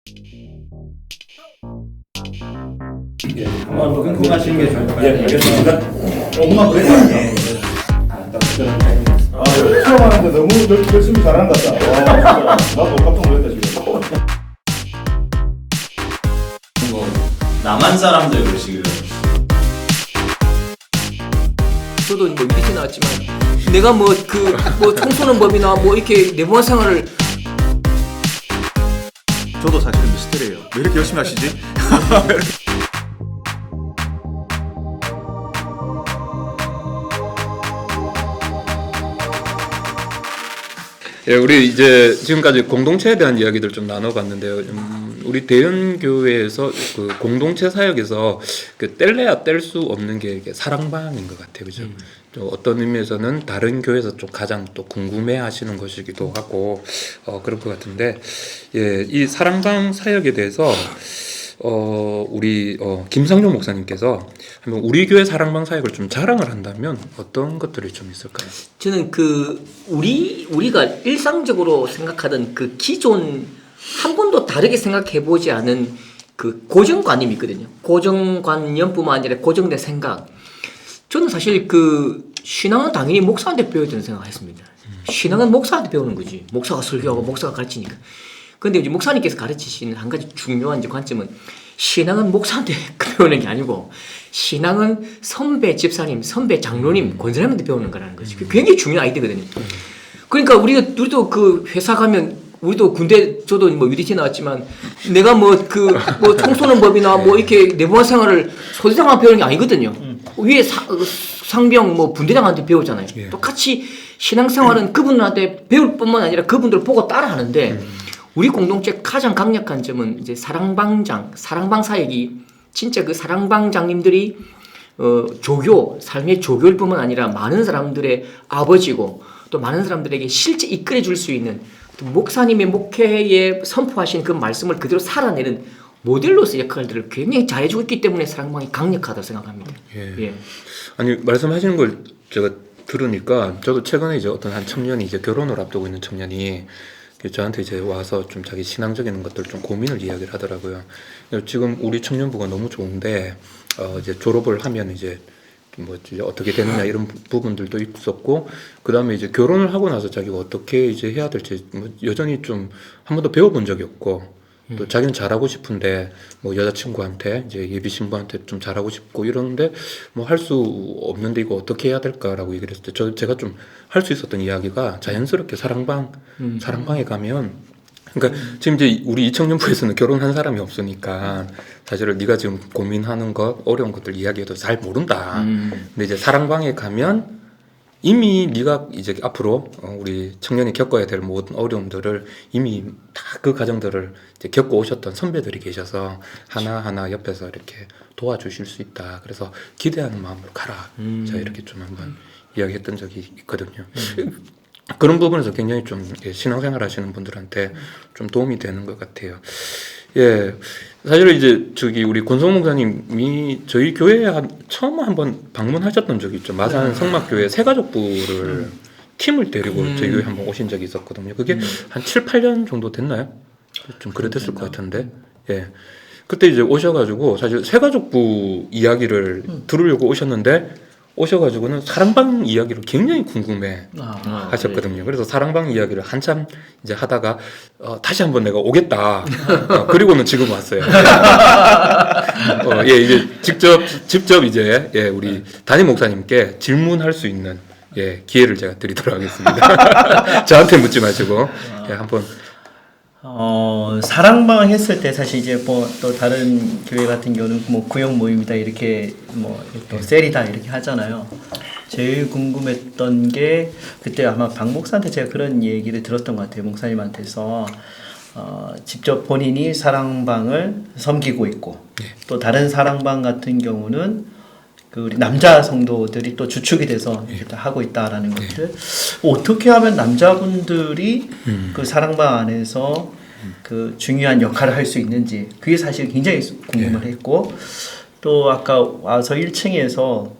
예, 한번 궁금하신 게 좀. 예, 알겠습니다. 엄마 그랬어요. 처음 하는데 너무 열심히 잘하는 것 같다. 와, 나도 깜짝 놀랐다 지금. 뭐 남한 사람들 그러시길래 저도 뭐 미리 나왔지만 내가 뭐 청소년 법이나 뭐 이렇게 내부한 생활을 저도 사실은 미스터리예요. 왜 이렇게 열심히 하시지? 예, 우리 이제 지금까지 공동체에 대한 이야기들 좀 나눠봤는데요. 우리 대연교회에서 그 공동체 사역에서 그 뗄래야 뗄 수 없는 게 이게 사랑방인 것 같아요, 그죠? 또 어떤 의미에서는 다른 교회에서 좀 가장 또 궁금해하시는 것이기도 하고 그럴 것 같은데, 예, 이 사랑방 사역에 대해서 우리 김상조 목사님께서 한번 우리 교회 사랑방 사역을 좀 자랑을 한다면 어떤 것들이 좀 있을까요? 저는 우리가 일상적으로 생각하던 그 기존 한 번도 다르게 생각해 보지 않은 그 고정관념이 있거든요. 고정관념뿐만 아니라 고정된 생각. 저는 사실 그 신앙은 당연히 목사한테 배워야 되는 생각을 했습니다. 신앙은 목사한테 배우는 거지. 목사가 설교하고 목사가 가르치니까. 그런데 이제 목사님께서 가르치시는 한 가지 중요한 이제 관점은 신앙은 목사한테 배우는 게 아니고 신앙은 선배 집사님, 선배 장로님, 권사님한테 배우는 거라는 거지. 그게 굉장히 중요한 아이디어거든요. 그러니까 우리도 그 회사 가면 우리도 군대 저도 뭐 UDT 나왔지만 내가 뭐 청소년 법이나 뭐 이렇게 내부한 생활을 소대장한테 배우는 게 아니거든요. 위에 상병 뭐 분대장한테 배우잖아요. 예. 똑같이 신앙생활은 그분한테 배울 뿐만 아니라 그분들을 보고 따라하는데 우리 공동체 가장 강력한 점은 이제 사랑방 사역이 진짜 그 사랑방장님들이 삶의 조교일 뿐만 아니라 많은 사람들의 아버지고 또 많은 사람들에게 실제 이끌어 줄 수 있는 또 목사님의 목회에 선포하신 그 말씀을 그대로 살아내는 모델로서 역할들을 굉장히 잘해주고 있기 때문에 사랑방이 강력하다고 생각합니다. 예. 아니 말씀하시는 걸 제가 들으니까 저도 최근에 이제 어떤 한 청년이 이제 결혼을 앞두고 있는 청년이 저한테 이제 와서 좀 자기 신앙적인 것들 좀 고민을 이야기를 하더라고요. 지금 우리 청년부가 너무 좋은데 이제 졸업을 하면 이제 뭐 이제 어떻게 되느냐 이런 부분들도 있었고, 그 다음에 이제 결혼을 하고 나서 자기가 어떻게 이제 해야 될지 뭐 여전히 좀 한 번도 배워본 적이 없고, 또 자기는 잘하고 싶은데 뭐 여자친구한테 이제 예비 신부한테 좀 잘하고 싶고 이러는데 뭐 할 수 없는데 이거 어떻게 해야 될까라고 얘기를 했을 때 제가 좀 할 수 있었던 이야기가 자연스럽게 사랑방에 가면, 그러니까 지금 이제 우리 이청년부에서는 결혼한 사람이 없으니까 사실은 네가 지금 고민하는 것 어려운 것들 이야기해도 잘 모른다. 근데 이제 사랑방에 가면 이미 네가 이제 앞으로 우리 청년이 겪어야 될 모든 어려움들을 이미 다 그 과정들을 이제 겪고 오셨던 선배들이 계셔서 하나하나 옆에서 이렇게 도와주실 수 있다. 그래서 기대하는 마음으로 가라. 제가 이렇게 좀 한번 이야기했던 적이 있거든요. 그런 부분에서 굉장히 좀 신앙생활 하시는 분들한테 좀 도움이 되는 것 같아요. 예. 사실 이제 우리 권성 목사님이 저희 교회에 처음 한번 방문하셨던 적이 있죠. 마산 성막교회 새가족부를 팀을 데리고 저희 교회 한번 오신 적이 있었거든요. 그게 한 7, 8년 정도 됐나요? 좀 그랬을 것 같은데. 예. 그때 이제 오셔가지고 사실 새가족부 이야기를 들으려고 오셔가지고는 사랑방 이야기를 굉장히 궁금해 하셨거든요. 그래서 사랑방 이야기를 한참 이제 하다가 다시 한번 내가 오겠다. 그리고는 지금 왔어요. 이제 직접 이제 우리 담임 목사님께 질문할 수 있는 기회를 제가 드리도록 하겠습니다. 저한테 묻지 마시고 한번. 사랑방 했을 때 사실 이제 뭐 또 다른 교회 같은 경우는 뭐 구역 모임이다 이렇게 뭐 또 셀이다 이렇게 하잖아요. 제일 궁금했던 게 그때 아마 박 목사한테 제가 그런 얘기를 들었던 것 같아요. 목사님한테서 직접 본인이 사랑방을 섬기고 있고 또 다른 사랑방 같은 경우는 그 우리 남자 성도들이 또 주축이 돼서 이렇게 하고 있다라는 것들, 어떻게 하면 남자분들이 그 사랑방 안에서 그 중요한 역할을 할 수 있는지 그게 사실 굉장히 궁금을 했고, 또 아까 와서 1층에서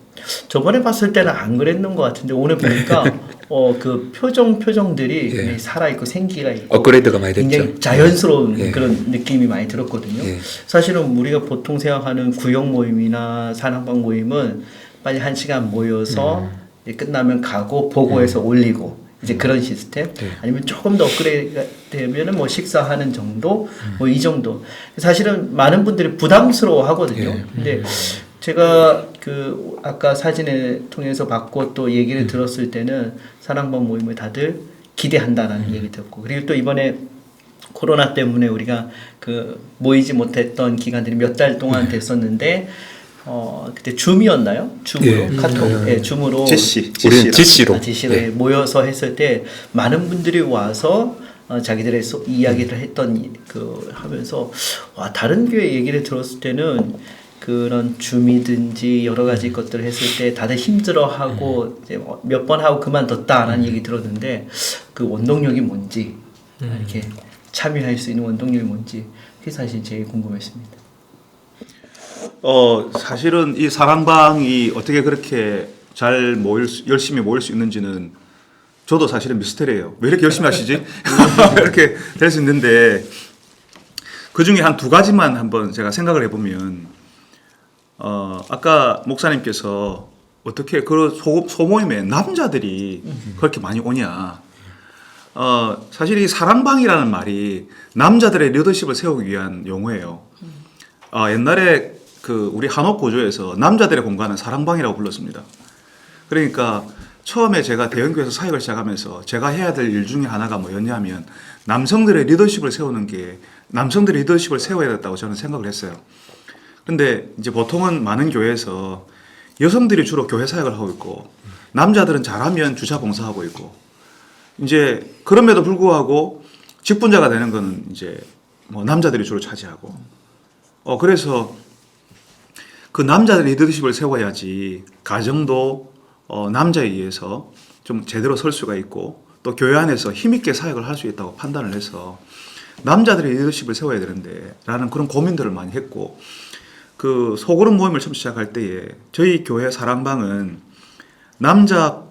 저번에 봤을 때는 안 그랬는 것 같은데 오늘 보니까 그 표정들이 예. 굉장히 살아있고 생기가 있고 업그레이드가 많이 됐죠. 굉장히 자연스러운 예. 그런 느낌이 많이 들었거든요. 예. 사실은 우리가 보통 생각하는 구역 모임이나 사랑방 모임은 빨리 1시간 모여서 이제 끝나면 가고 보고해서 올리고 이제 그런 시스템 아니면 조금 더 업그레이드 되면은 뭐 식사하는 정도 뭐 이 정도 사실은 많은 분들이 부담스러워 하거든요. 예. 근데 제가 그 아까 사진을 통해서 봤고 또 얘기를 들었을 때는 사랑방 모임을 다들 기대한다라는 얘기 듣고 그리고 또 이번에 코로나 때문에 우리가 그 모이지 못했던 기간들이 몇 달 동안 됐었는데 그때 줌이었나요? 줌으로 예. 카톡 예, 줌으로 우리는 지시로. 지시로 예. 모여서 했을 때 많은 분들이 와서 자기들의 이야기를 했던 그 하면서 와 다른 교회 얘기를 들었을 때는 그런 줌이든지 여러 가지 것들을 했을 때 다들 힘들어하고 이제 몇 번 하고 그만뒀다라는 얘기 들었는데 그 원동력이 뭔지 이렇게 참여할 수 있는 원동력이 뭔지 그게 사실 제일 궁금했습니다. 사실은 이 사랑방이 어떻게 그렇게 잘 열심히 모일 수 있는지는 저도 사실은 미스터리예요. 왜 이렇게 열심히 하시지? 이렇게 될 수 있는데 그 중에 한 2가지만 한번 제가 생각을 해보면 아까 목사님께서 어떻게 그 소모임에 남자들이 그렇게 많이 오냐? 사실 이 사랑방이라는 말이 남자들의 리더십을 세우기 위한 용어예요. 옛날에 그 우리 한옥 고조에서 남자들의 공간은 사랑방이라고 불렀습니다. 그러니까 처음에 제가 대형교회에서 사역을 시작하면서 제가 해야 될 일 중에 하나가 뭐였냐면 남성들의 리더십을 세우는 게 남성들의 리더십을 세워야 됐다고 저는 생각을 했어요. 근데 이제 보통은 많은 교회에서 여성들이 주로 교회 사역을 하고 있고 남자들은 잘하면 주차 봉사하고 있고 이제 그럼에도 불구하고 직분자가 되는 거는 이제 뭐 남자들이 주로 차지하고 그래서 그 남자들의 리더십을 세워야지 가정도 남자에 의해서 좀 제대로 설 수가 있고 또 교회 안에서 힘있게 사역을 할 수 있다고 판단을 해서 남자들의 리더십을 세워야 되는데 라는 그런 고민들을 많이 했고 그 소그룹 모임을 처음 시작할 때에 저희 교회 사랑방은 남자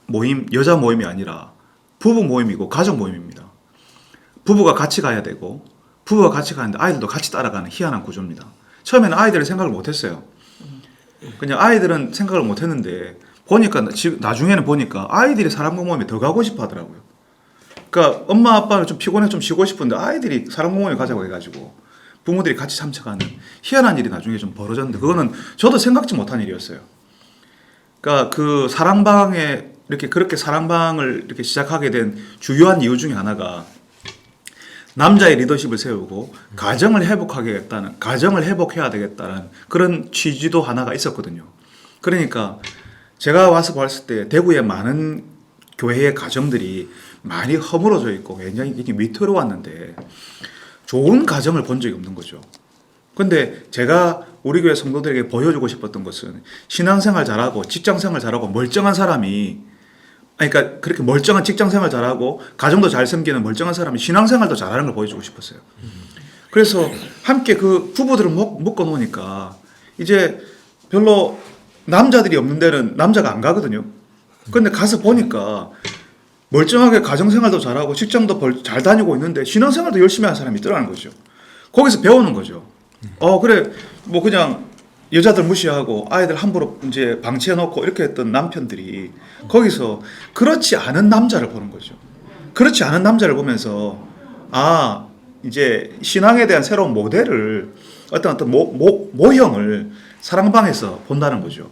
모임, 여자 모임이 아니라 부부 모임이고 가족 모임입니다. 부부가 같이 가야 되고 부부가 같이 가는데 아이들도 같이 따라가는 희한한 구조입니다. 처음에는 아이들을 생각을 못했어요. 그냥 아이들은 생각을 못했는데 보니까 나중에는 보니까 아이들이 사랑방 모임에 더 가고 싶어 하더라고요. 그러니까 엄마 아빠는 좀 피곤해 좀 쉬고 싶은데 아이들이 사랑방 모임에 가자고 해가지고 부모들이 같이 참석하는 희한한 일이 나중에 좀 벌어졌는데 그거는 저도 생각지 못한 일이었어요. 그러니까 그 사랑방에 이렇게 그렇게 사랑방을 이렇게 시작하게 된 주요한 이유 중에 하나가 남자의 리더십을 세우고 가정을 회복하겠다는, 가정을 회복해야 되겠다는 그런 취지도 하나가 있었거든요. 그러니까 제가 와서 봤을 때 대구의 많은 교회의 가정들이 많이 허물어져 있고 굉장히 위태로웠는데 좋은 가정을 본 적이 없는 거죠. 근데 제가 우리 교회 성도들에게 보여주고 싶었던 것은 신앙생활 잘하고 직장생활 잘하고 멀쩡한 사람이 그러니까 그렇게 멀쩡한 직장생활 잘하고 가정도 잘 섬기는 멀쩡한 사람이 신앙생활도 잘하는 걸 보여주고 싶었어요. 그래서 함께 그 부부들을 묶어 놓으니까 이제 별로 남자들이 없는 데는 남자가 안 가거든요. 근데 가서 보니까 멀쩡하게 가정생활도 잘하고 직장도 잘 다니고 있는데 신앙생활도 열심히 하는 사람이 있더라는 거죠. 거기서 배우는 거죠. 그래 뭐 그냥 여자들 무시하고 아이들 함부로 이제 방치해 놓고 이렇게 했던 남편들이 거기서 그렇지 않은 남자를 보는 거죠. 그렇지 않은 남자를 보면서 이제 신앙에 대한 새로운 모델을 어떤 모형을 사랑방에서 본다는 거죠.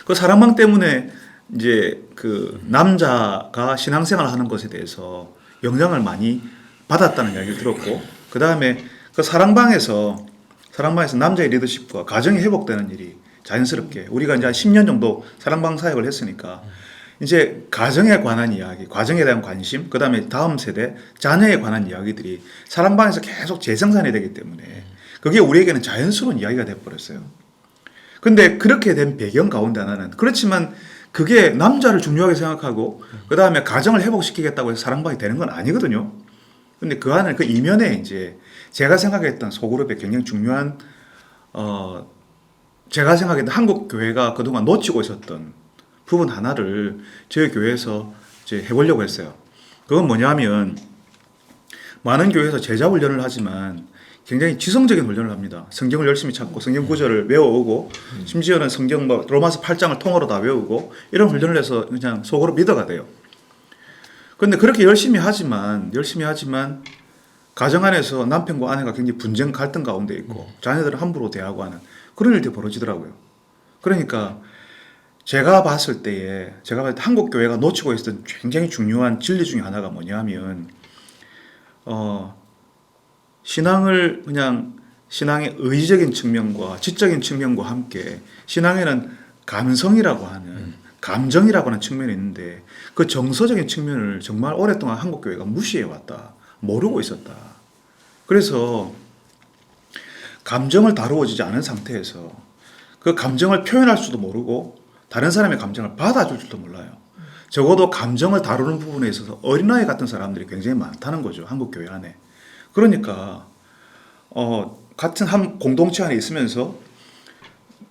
그 사랑방 때문에 이제 그 남자가 신앙생활을 하는 것에 대해서 영향을 많이 받았다는 이야기를 들었고 그 다음에 그 사랑방에서 남자의 리더십과 가정이 회복되는 일이 자연스럽게 우리가 이제 한 10년 정도 사랑방 사역을 했으니까 이제 가정에 관한 이야기, 가정에 대한 관심, 그 다음에 다음 세대, 자녀에 관한 이야기들이 사랑방에서 계속 재생산이 되기 때문에 그게 우리에게는 자연스러운 이야기가 돼버렸어요. 근데 그렇게 된 배경 가운데 하나는 그렇지만 그게 남자를 중요하게 생각하고 그 다음에 가정을 회복시키겠다고 해서 사랑방이 되는 건 아니거든요. 근데 그 안에 그 이면에 이제 제가 생각했던 소그룹의 굉장히 중요한 제가 생각했던 한국 교회가 그동안 놓치고 있었던 부분 하나를 저희 교회에서 이제 해보려고 했어요. 그건 뭐냐면 많은 교회에서 제자 훈련을 하지만 굉장히 지성적인 훈련을 합니다. 성경을 열심히 찾고 성경 구절을 외워오고 심지어는 성경 뭐 로마서 8장을 통으로 다 외우고 이런 훈련을 해서 그냥 속으로 믿어가 돼요. 그런데 그렇게 열심히 하지만 가정 안에서 남편과 아내가 굉장히 분쟁 갈등 가운데 있고 자녀들을 함부로 대하고 하는 그런 일들이 벌어지더라고요. 그러니까 제가 봤을 때 한국 교회가 놓치고 있었던 굉장히 중요한 진리 중에 하나가 뭐냐면 신앙을 그냥 신앙의 의지적인 측면과 지적인 측면과 함께 신앙에는 감성이라고 하는 감정이라고 하는 측면이 있는데 그 정서적인 측면을 정말 오랫동안 한국 교회가 무시해왔다. 모르고 있었다. 그래서 감정을 다루어지지 않은 상태에서 그 감정을 표현할 수도 모르고 다른 사람의 감정을 받아줄 줄도 몰라요. 적어도 감정을 다루는 부분에 있어서 어린아이 같은 사람들이 굉장히 많다는 거죠. 한국 교회 안에. 그러니까 같은 한 공동체 안에 있으면서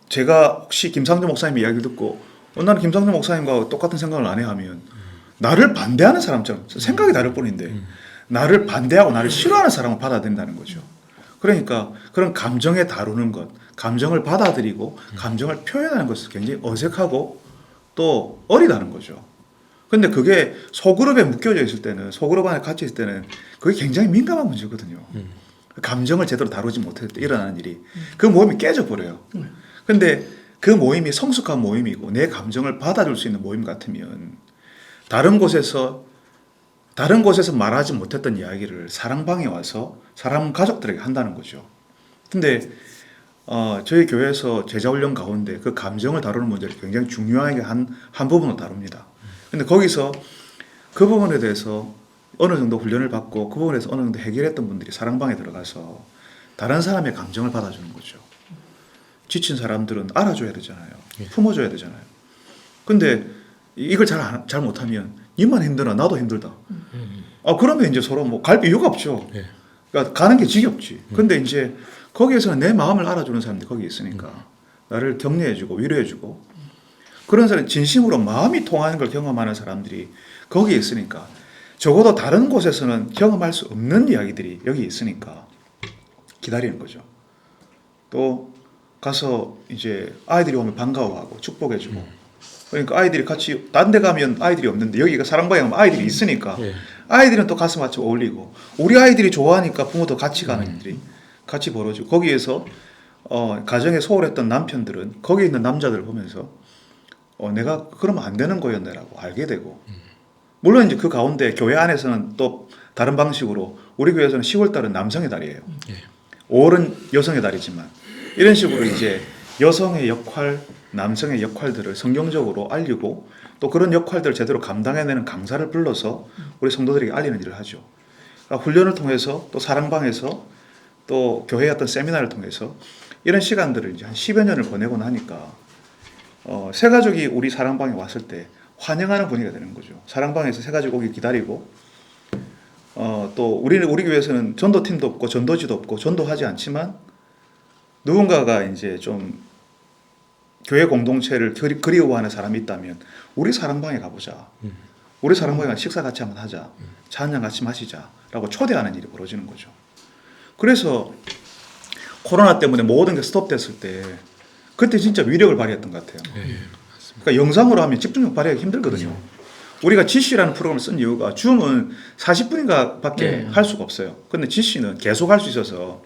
제가 혹시 김상조 목사님 이야기를 듣고 나는 김상조 목사님과 똑같은 생각을 안 해 하면 나를 반대하는 사람처럼 생각이 다를 뿐인데 나를 반대하고 나를 싫어하는 사람을 받아들인다는 거죠. 그러니까 그런 감정에 다루는 것, 감정을 받아들이고 감정을 표현하는 것은 굉장히 어색하고 또 어리다는 거죠. 근데 그게 소그룹에 묶여져 있을 때는, 소그룹 안에 갇혀 있을 때는 그게 굉장히 민감한 문제거든요. 감정을 제대로 다루지 못할 때 일어나는 일이. 그 모임이 깨져버려요. 근데 그 모임이 성숙한 모임이고 내 감정을 받아줄 수 있는 모임 같으면 다른 곳에서 말하지 못했던 이야기를 사랑방에 와서 사랑 가족들에게 한다는 거죠. 근데 저희 교회에서 제자훈련 가운데 그 감정을 다루는 문제를 굉장히 중요하게 한 부분을 다룹니다. 근데 거기서 그 부분에 대해서 어느 정도 훈련을 받고 그 부분에서 어느 정도 해결했던 분들이 사랑방에 들어가서 다른 사람의 감정을 받아주는 거죠. 지친 사람들은 알아줘야 되잖아요. 품어줘야 되잖아요. 근데 이걸 잘 못하면 니만 힘들어 나도 힘들다. 그러면 이제 서로 뭐 갈 이유가 없죠. 그러니까 가는 게 지겹지. 근데 이제 거기에서는 내 마음을 알아주는 사람들이 거기 있으니까 나를 격려해주고 위로해주고 그런 사람 진심으로 마음이 통하는 걸 경험하는 사람들이 거기에 있으니까 적어도 다른 곳에서는 경험할 수 없는 이야기들이 여기 있으니까 기다리는 거죠. 또 가서 이제 아이들이 오면 반가워하고 축복해주고 그러니까 아이들이 같이 딴 데 가면 아이들이 없는데 여기가 사랑방에 가면 아이들이 있으니까 아이들은 또 가서 같이 어울리고 우리 아이들이 좋아하니까 부모도 같이 가는 일들이 같이 벌어지고 거기에서 가정에 소홀했던 남편들은 거기 있는 남자들을 보면서 내가 그러면 안 되는 거였네라고 알게 되고 물론 이제 그 가운데 교회 안에서는 또 다른 방식으로 우리 교회에서는 10월달은 남성의 달이에요. 5월은 여성의 달이지만 이런 식으로 이제 여성의 역할, 남성의 역할들을 성경적으로 알리고 또 그런 역할들을 제대로 감당해내는 강사를 불러서 우리 성도들에게 알리는 일을 하죠. 그러니까 훈련을 통해서 또 사랑방에서 또 교회의 어떤 세미나를 통해서 이런 시간들을 이제 한 10여 년을 보내고 나니까 새 가족이 우리 사랑방에 왔을 때 환영하는 분위기가 되는 거죠. 사랑방에서 새 가족 오기 기다리고 또 우리 교회에서는 전도팀도 없고 전도지도 없고 전도하지 않지만 누군가가 이제 좀 교회 공동체를 그리워하는 사람이 있다면 우리 사랑방에 가보자. 우리 사랑방에 가서 식사 같이 한번 하자. 차 한잔 같이 마시자라고 초대하는 일이 벌어지는 거죠. 그래서 코로나 때문에 모든 게 스톱됐을 때 그때 진짜 위력을 발휘했던 것 같아요. 그러니까 영상으로 하면 집중력 발휘하기 힘들거든요. 우리가 GC라는 프로그램을 쓴 이유가 줌은 40분인가 밖에 할 수가 없어요. 근데 GC는 계속 할 수 있어서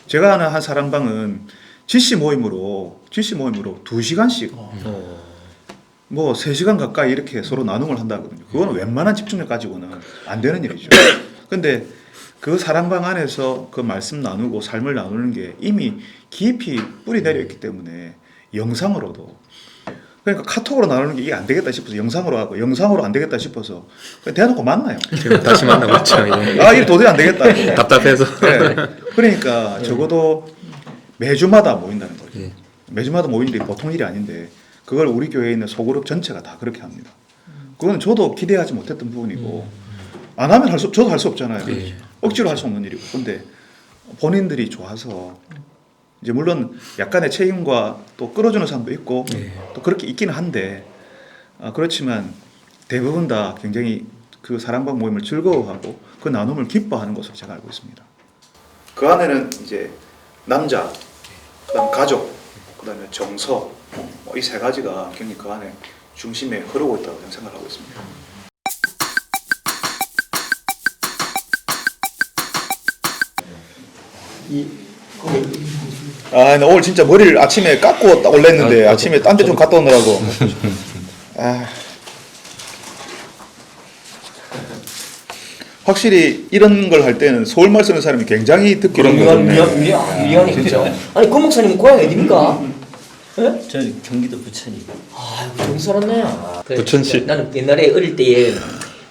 제가 아는 한 사랑방은 GC 모임으로 2시간씩 뭐 3시간 가까이 이렇게 서로 나눔을 한다거든요. 그거는 웬만한 집중력 가지고는 안 되는 일이죠. 근데 그 사랑방 안에서 그 말씀 나누고 삶을 나누는 게 이미 깊이 뿌리 내려 있기 때문에 영상으로도 그러니까 카톡으로 나누는 게 이게 안 되겠다 싶어서 영상으로 하고 영상으로 안 되겠다 싶어서 대놓고 만나요. 지금 다시 만나고 있죠. 이게 도저히 안 되겠다. 답답해서. 네. 그러니까 적어도 매주마다 모인다는 거죠. 매주마다 모이는 게 보통 일이 아닌데 그걸 우리 교회에 있는 소그룹 전체가 다 그렇게 합니다. 그건 저도 기대하지 못했던 부분이고 안 하면 저도 할 수 없잖아요. 억지로 할 수 없는 일이고. 근데 본인들이 좋아서 이제 물론 약간의 책임과 또 끌어주는 사람도 있고 또 그렇게 있기는 한데 그렇지만 대부분 다 굉장히 그 사랑방 모임을 즐거워하고 그 나눔을 기뻐하는 것으로 제가 알고 있습니다. 그 안에는 이제 남자, 그다음 가족, 그다음에 정서 이 세 가지가 굉장히 그 안에 중심에 흐르고 있다고 저는 생각하고 있습니다. 나 오늘 진짜 머리를 아침에 깎고 딱 올랬는데 아침에 딴 데 좀 갔다 오느라고. 확실히 이런 걸 할 때는 서울말 쓰는 사람이 굉장히 듣기 미안해 그죠? 아니 고 목사님 고향이 어디입니까? 예? 저는 경기도 부천이. 아 정살았네 부천시. 나는 옛날에 어릴 때에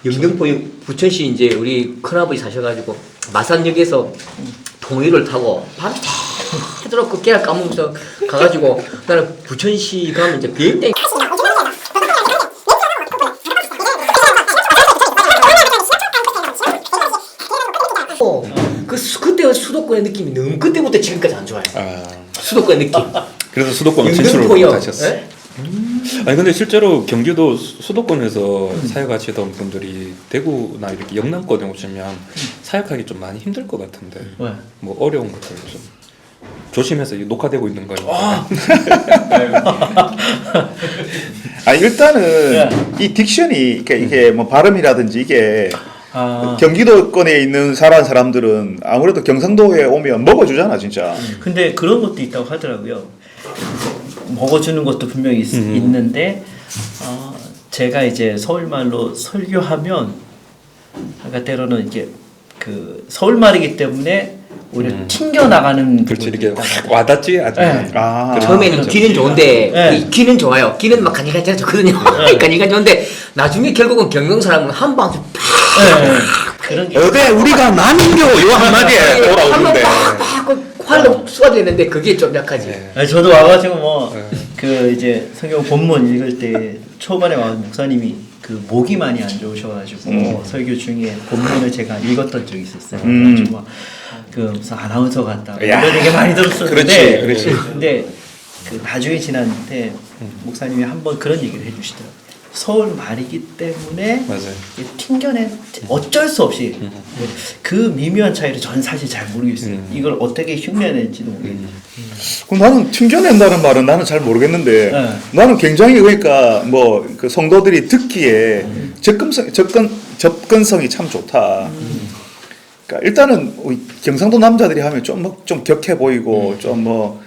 영등포 부천시 이제 우리 큰아버지 사셔가지고 마산역에서 통일을 타고 밤에 새도록 그 계약 까먹으면서 가가지고 나는 부천시 가면 이제 비행땡 그때 수도권의 느낌이 너무 그때부터 지금까지 안 좋아요. 수도권의 느낌. 그래서 수도권 진출을 영등포역. 못하셨어요. 예? 아니 근데 실제로 경기도 수도권에서 사역하시던 분들이 대구나 이렇게 영남권에 오시면 사역하기 좀 많이 힘들 것 같은데 왜? 뭐 어려운 것들 좀 조심해서 이게 녹화되고 있는 거니까. 일단은 이 딕션이 이게 뭐 발음이라든지 이게 아, 경기도권에 있는 사람들은 아무래도 경상도에 오면 먹어주잖아 진짜. 근데 그런 것도 있다고 하더라고요. 먹어주는 것도 분명히 있는데 제가 이제 서울말로 설교하면 아까 때로는 이게 그 서울말이기 때문에 오히려 튕겨 나가는 그렇지 이렇게 확 와닿지 아직. 네. 처음에는 귀는 좋은데 네. 귀는 좋아요. 귀는 막 간질간질 좋거든요. 간질간질 좋은데 나중에 결국은 경영 사람은 한 방에 그런 게 어제 우리가 남인교 요 한마디에 돌아오는데. 팍팍 활로 쏟아지는데 그게 좀 약하지. 아니, 저도 와가지고 뭐 그 이제 성경 본문 읽을 때 초반에 와 목사님이 그 목이 많이 안 좋으셔가지고 설교 중에 본문을 제가 읽었던 적이 있었어요. 그래가지고 그 무슨 아나운서 같다 이런 얘기 많이 들었었는데 그렇지. 근데 그 나중에 지났는데 목사님이 한번 그런 얘기를 해주시더라고요. 서울 말이기 때문에 맞아요. 튕겨내 어쩔 수 없이 그 미묘한 차이를 전 사실 잘 모르겠어요. 이걸 어떻게 흉내낼지도 모르겠어요. 그럼 나는 튕겨낸다는 말은 나는 잘 모르겠는데 나는 굉장히 그러니까 뭐 그 성도들이 듣기에 접근성이 참 좋다. 그러니까 일단은 우리 경상도 남자들이 하면 좀 격해 보이고 좀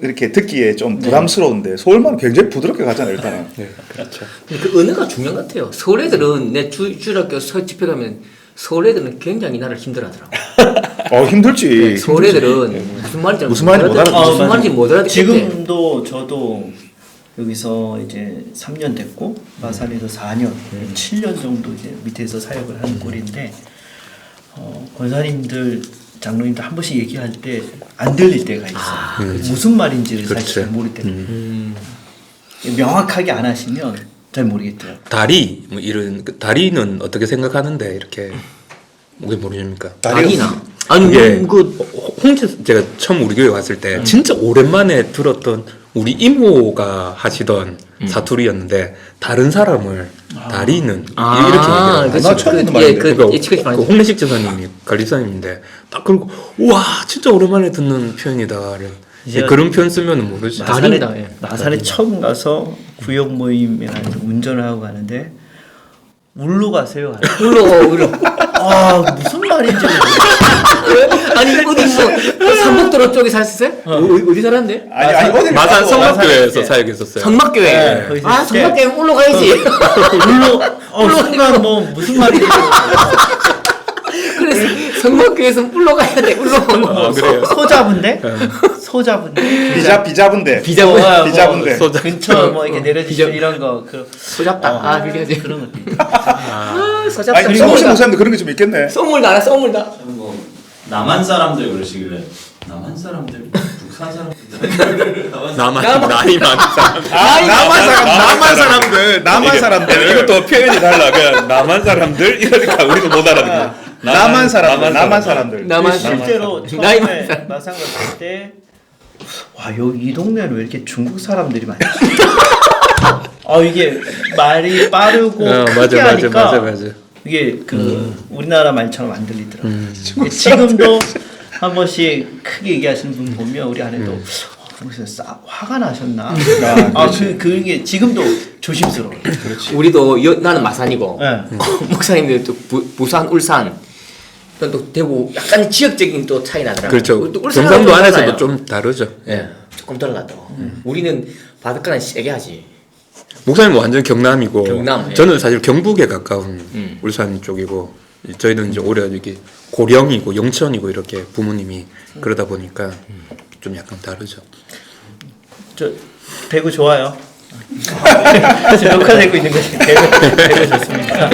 이렇게 듣기에 좀 부담스러운데 서울말은 굉장히 부드럽게 가잖아요 일단은. 네, 그렇죠. 근데 그 언어가 중요한 것 같아요. 서울 애들은 내 주일학교 서 집회 가면 서울 애들은 굉장히 나를 힘들어하더라고. 힘들지. 서울 애들은 무슨 말인지 무슨 말인지 못 알아듣겠지. 무슨 말인지 못 알아듣겠대. 지금도 저도 여기서 이제 3년 됐고 마산에서 4년, 7년 정도 이제 밑에서 사역을 하는 꼴인데 권사님들 장로님들 한 번씩 얘기할 때 안 들릴 때가 있어요. 무슨 말인지를 사실 잘 모를 때. 명확하게 안 하시면 잘 모르겠더라고요. 다리 뭐 이런 다리는 어떻게 생각하는데 이렇게 뭐게 모르십니까? 다리나 아니 이게 그 홍채 제가 처음 우리 교회 왔을 때 진짜 오랜만에 들었던 우리 이모가 하시던 사투리였는데 다른 사람을 다리는 이렇게 얘기해요. 그치. 나 처음 듣는 말인데. 그러니까 그 홍래식 지사님이 관리사님인데 딱 그리고 우와 진짜 오랜만에 듣는 표현이다. 이제 그런 표현 쓰면 모르지. 다리다. 예. 마산에 처음 가서 구역 모임에 가서 운전을 하고 가는데 울로 가세요. 울로 아 무슨 말인지 모르겠어요. 아니 어디 삼복도로 쪽에 사셨어요? 어디 살았는데? 아니 어디 마산 성막교회에서 마산에 사역했었어요. 성막교회. 네, 거기서 아 있을 때. 성막교회 울로 가야지. 울로 순간 뭐 무슨 말인지 그래서 성막교회에서 울로 가야 돼. 울로. 그래요. 소잡은데 소잡은데 비자분데. 비잡은데 소잡. 근처 뭐 이렇게 내려주시면 이런 거 소잡다. 아 그게 하지. 그런 것도 소잡다. 아니 서울시 목사님도 그런 게 좀 있겠네. 쏘물다 알아 쏘물다. 뭐 남한 사람들 그러시길래 남한 사람들 북한 사람들 나이 많은 사람. 남한 사람들. 이것도 표현이 달라. 그냥 남한 사람들 이러니까 우리도 못 알아듣는. 남한 사람들. 실제로 나이 처음에 마산 갔을 때 와 여기 이 동네는 왜 이렇게 중국 사람들이 많지? 이게 말이 빠르고 크게 맞아 하니까 맞아. 이게 그 우리나라 말처럼 안 들리더라고요. 지금도 한 번씩 크게 얘기하시는 분 보면 우리 아내도 그러면서 화가 나셨나? 그게 지금도 조심스러워요. 우리도 나는 마산이고 네. 목사님들도 부산, 울산 또 대구 약간 지역적인 또 차이 나더라고요. 그렇죠. 또 울산은 경상도 좀 안에서도 달라요. 좀 다르죠. 예, 조금 달라도. 우리는 바닷가는 세게 하지. 목사님은 완전 경남이고 경남, 예. 저는 사실 경북에 가까운 울산 쪽이고 저희는 이제 오히려 이렇게 고령이고 영천이고 이렇게 부모님이 그러다 보니까 좀 약간 다르죠. 저 배구 좋아요. 지금 녹화되고 있는 것이 배구 좋습니다.